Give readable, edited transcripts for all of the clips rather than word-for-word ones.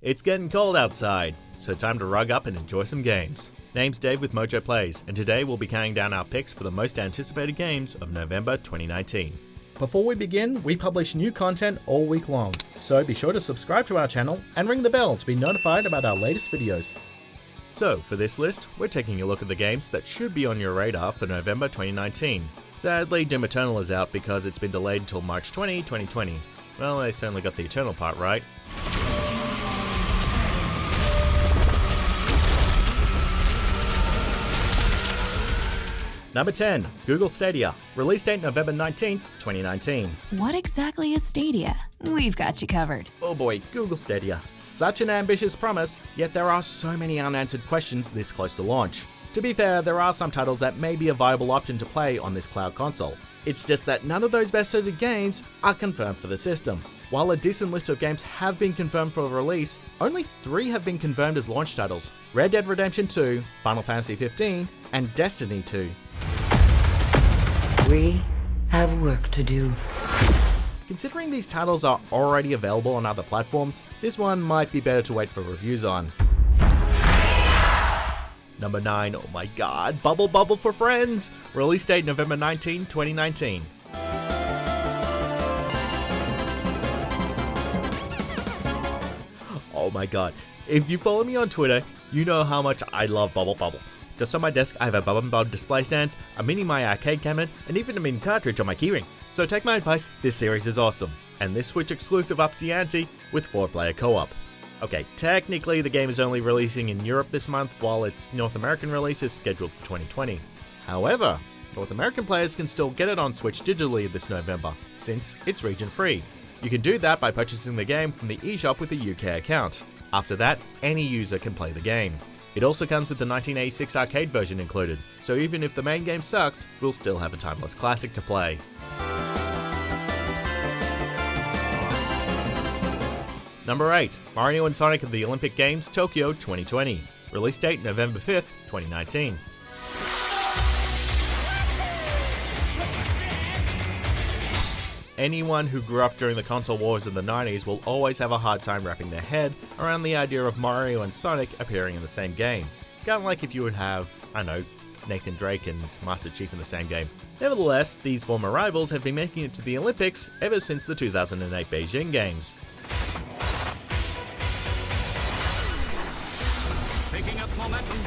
It's getting cold outside, so time to rug up and enjoy some games. Name's Dave with MojoPlays, and today we'll be counting down our picks for the most anticipated games of November 2019. Before we begin, we publish new content all week long, so be sure to subscribe to our channel and ring the bell to be notified about our latest videos. So, for this list, we're taking a look at the games that should be on your radar for November 2019. Sadly, Doom Eternal is out because it's been delayed until March 20, 2020. Well, they certainly got the Eternal part right. Number 10, Google Stadia. Release date November 19th, 2019. What exactly is Stadia? We've got you covered. Oh boy, Google Stadia. Such an ambitious promise, yet there are so many unanswered questions this close to launch. To be fair, there are some titles that may be a viable option to play on this cloud console. It's just that none of those best-suited games are confirmed for the system. While a decent list of games have been confirmed for release, only 3 have been confirmed as launch titles: Red Dead Redemption 2, Final Fantasy 15, and Destiny 2. We have work to do. Considering these titles are already available on other platforms, this one might be better to wait for reviews on. Number 9, oh my god, Bubble for Friends! Release date November 19, 2019. Oh my god, if you follow me on Twitter, you know how much I love Bubble. Just on my desk, I have a Bubble display stand, a mini my arcade cabinet, and even a mini cartridge on my keyring. So take my advice, this series is awesome, and this Switch exclusive ups the ante with 4-player co-op. Okay, technically the game is only releasing in Europe this month, while its North American release is scheduled for 2020. However, North American players can still get it on Switch digitally this November, since it's region free. You can do that by purchasing the game from the eShop with a UK account. After that, any user can play the game. It also comes with the 1986 arcade version included, so even if the main game sucks, we'll still have a timeless classic to play. Number 8, Mario and Sonic at the Olympic Games Tokyo 2020. Release date November 5th, 2019. Anyone who grew up during the console wars in the 90s will always have a hard time wrapping their head around the idea of Mario and Sonic appearing in the same game. Kind of like if you would have, I don't know, Nathan Drake and Master Chief in the same game. Nevertheless, these former rivals have been making it to the Olympics ever since the 2008 Beijing Games. Picking up momentum.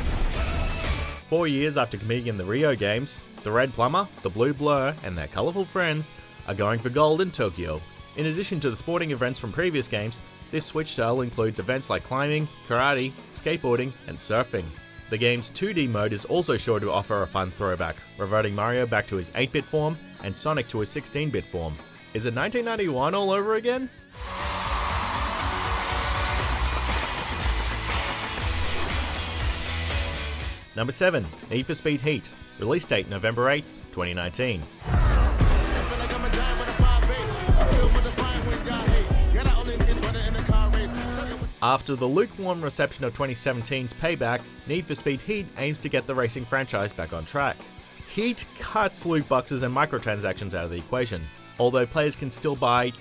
4 years after competing in the Rio Games, the Red Plumber, the Blue Blur, and their colourful friends are going for gold in Tokyo. In addition to the sporting events from previous games, this Switch title includes events like climbing, karate, skateboarding, and surfing. The game's 2D mode is also sure to offer a fun throwback, reverting Mario back to his 8-bit form and Sonic to his 16-bit form. Is it 1991 all over again? Number 7, Need for Speed Heat. Release date November 8th, 2019. After the lukewarm reception of 2017's Payback, Need for Speed Heat aims to get the racing franchise back on track. Heat cuts loot boxes and microtransactions out of the equation, although players can still buy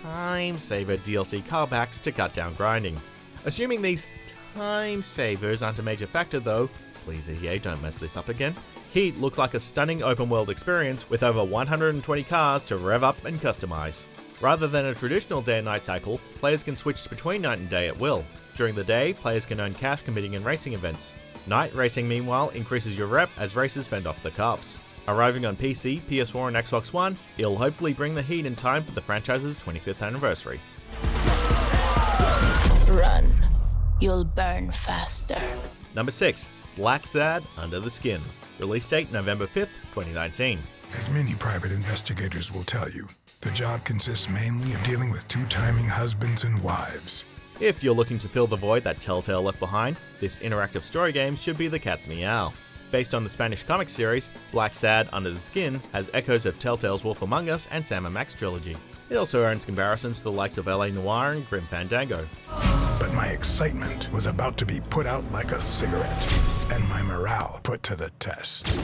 time-saver DLC car packs to cut down grinding. Assuming these time savers aren't a major factor though, please EA don't mess this up again, Heat looks like a stunning open-world experience with over 120 cars to rev up and customize. Rather than a traditional day and night cycle, players can switch between night and day at will. During the day, players can earn cash competing in racing events. Night racing, meanwhile, increases your rep as racers fend off the cops. Arriving on PC, PS4 and Xbox One, it'll hopefully bring the heat in time for the franchise's 25th anniversary. Run. You'll burn faster. Number 6, Blacksad Under the Skin. Release date November 5th, 2019. As many private investigators will tell you, the job consists mainly of dealing with two-timing husbands and wives. If you're looking to fill the void that Telltale left behind, this interactive story game should be the cat's meow. Based on the Spanish comic series, Blacksad Under the Skin has echoes of Telltale's Wolf Among Us and Sam & Max trilogy. It also earns comparisons to the likes of LA Noire and Grim Fandango. But my excitement was about to be put out like a cigarette, and my morale put to the test.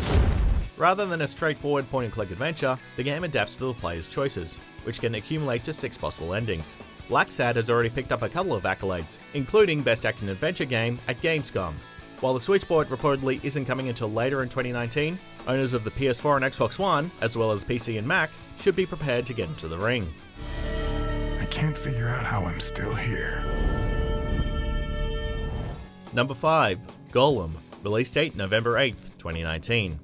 Rather than a straightforward point-and-click adventure, the game adapts to the player's choices, which can accumulate to 6 possible endings. Blacksad has already picked up a couple of accolades, including Best Action Adventure Game at Gamescom. While the Switch port reportedly isn't coming until later in 2019, owners of the PS4 and Xbox One, as well as PC and Mac, should be prepared to get into the ring. I can't figure out how I'm still here. Number 5. Golem. Release date November 8th, 2019.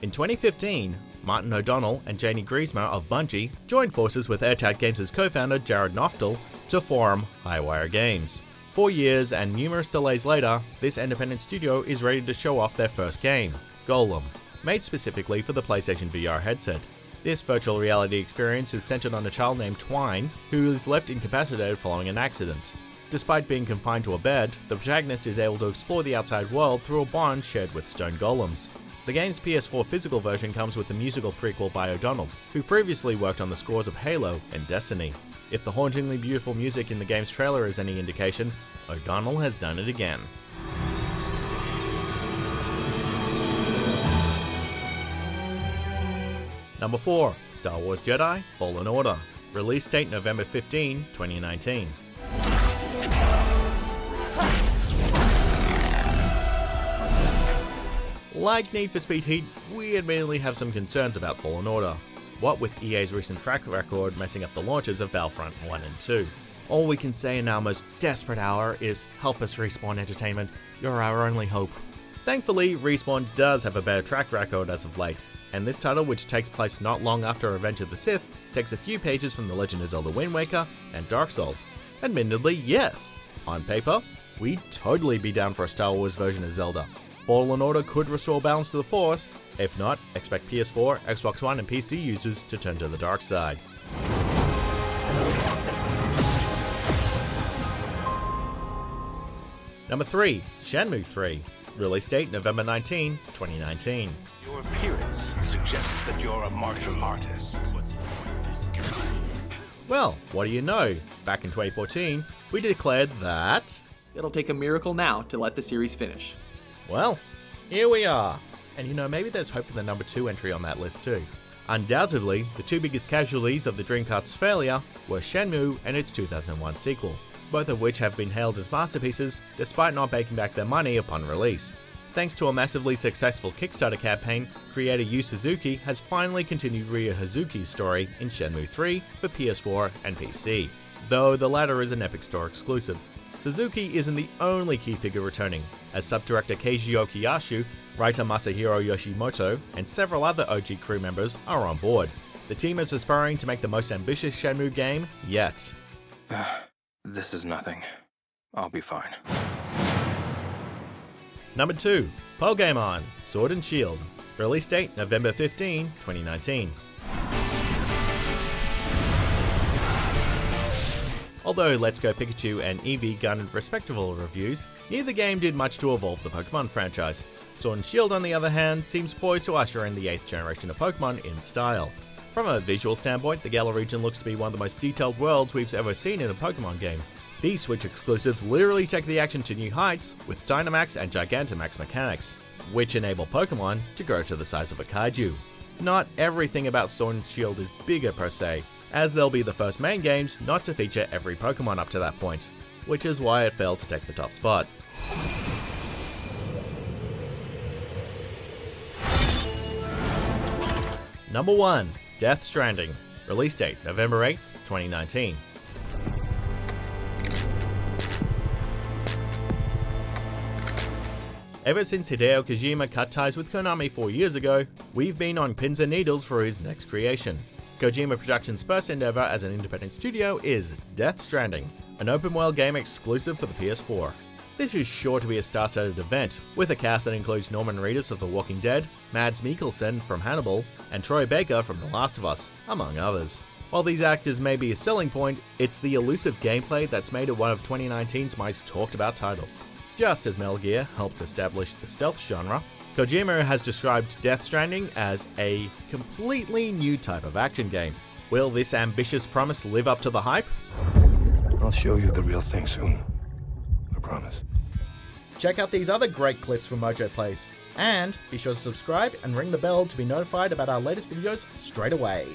In 2015, Martin O'Donnell and Janie Griesmer of Bungie joined forces with Airtight Games' co-founder Jared Noftel to form Highwire Games. 4 years and numerous delays later, this independent studio is ready to show off their first game, Golem, made specifically for the PlayStation VR headset. This virtual reality experience is centered on a child named Twine, who is left incapacitated following an accident. Despite being confined to a bed, the protagonist is able to explore the outside world through a bond shared with stone golems. The game's PS4 physical version comes with the musical prequel by O'Donnell, who previously worked on the scores of Halo and Destiny. If the hauntingly beautiful music in the game's trailer is any indication, O'Donnell has done it again. Number 4. Star Wars Jedi Fallen Order. Release date November 15, 2019. Like Need for Speed Heat, we admittedly have some concerns about Fallen Order. What with EA's recent track record messing up the launches of Battlefront 1 and 2. All we can say in our most desperate hour is, help us Respawn Entertainment, you're our only hope. Thankfully, Respawn does have a better track record as of late, and this title, which takes place not long after Revenge of the Sith, takes a few pages from The Legend of Zelda Wind Waker and Dark Souls. Admittedly, yes, on paper, we'd totally be down for a Star Wars version of Zelda. Fallen Order could restore balance to the Force. If not, expect PS4, Xbox One, and PC users to turn to the dark side. Number 3. Shenmue 3. Release date November 19, 2019. Your appearance suggests that you're a martial artist. Well, what do you know? Back in 2014, we declared that... It'll take a miracle now to let the series finish. Well, here we are. And maybe there's hope for the number 2 entry on that list too. Undoubtedly, the two biggest casualties of the Dreamcast's failure were Shenmue and its 2001 sequel, both of which have been hailed as masterpieces despite not making back their money upon release. Thanks to a massively successful Kickstarter campaign, creator Yu Suzuki has finally continued Ryo Hazuki's story in Shenmue 3 for PS4 and PC, though the latter is an Epic Store exclusive. Suzuki isn't the only key figure returning, as sub-director Keiji Okiyashu, writer Masahiro Yoshimoto, and several other OG crew members are on board. The team is aspiring to make the most ambitious Shenmue game yet. This is nothing. I'll be fine. Number 2. Pokémon Sword and Shield. Release date November 15, 2019. Although Let's Go Pikachu and Eevee garnered respectable reviews, neither game did much to evolve the Pokemon franchise. Sword and Shield, on the other hand, seems poised to usher in the 8th generation of Pokemon in style. From a visual standpoint, the Galar region looks to be one of the most detailed worlds we've ever seen in a Pokemon game. These Switch exclusives literally take the action to new heights with Dynamax and Gigantamax mechanics, which enable Pokemon to grow to the size of a kaiju. Not everything about Sword and Shield is bigger per se, as they'll be the first main games not to feature every Pokemon up to that point, which is why it failed to take the top spot. Number 1. Death Stranding. Release date November 8th, 2019. Ever since Hideo Kojima cut ties with Konami 4 years ago, we've been on pins and needles for his next creation. Kojima Productions' first endeavor as an independent studio is Death Stranding, an open-world game exclusive for the PS4. This is sure to be a star-studded event, with a cast that includes Norman Reedus of The Walking Dead, Mads Mikkelsen from Hannibal, and Troy Baker from The Last of Us, among others. While these actors may be a selling point, it's the elusive gameplay that's made it one of 2019's most talked-about titles. Just as Metal Gear helped establish the stealth genre, Kojima has described Death Stranding as a completely new type of action game. Will this ambitious promise live up to the hype? I'll show you the real thing soon. I promise. Check out these other great clips from MojoPlays. And be sure to subscribe and ring the bell to be notified about our latest videos straight away.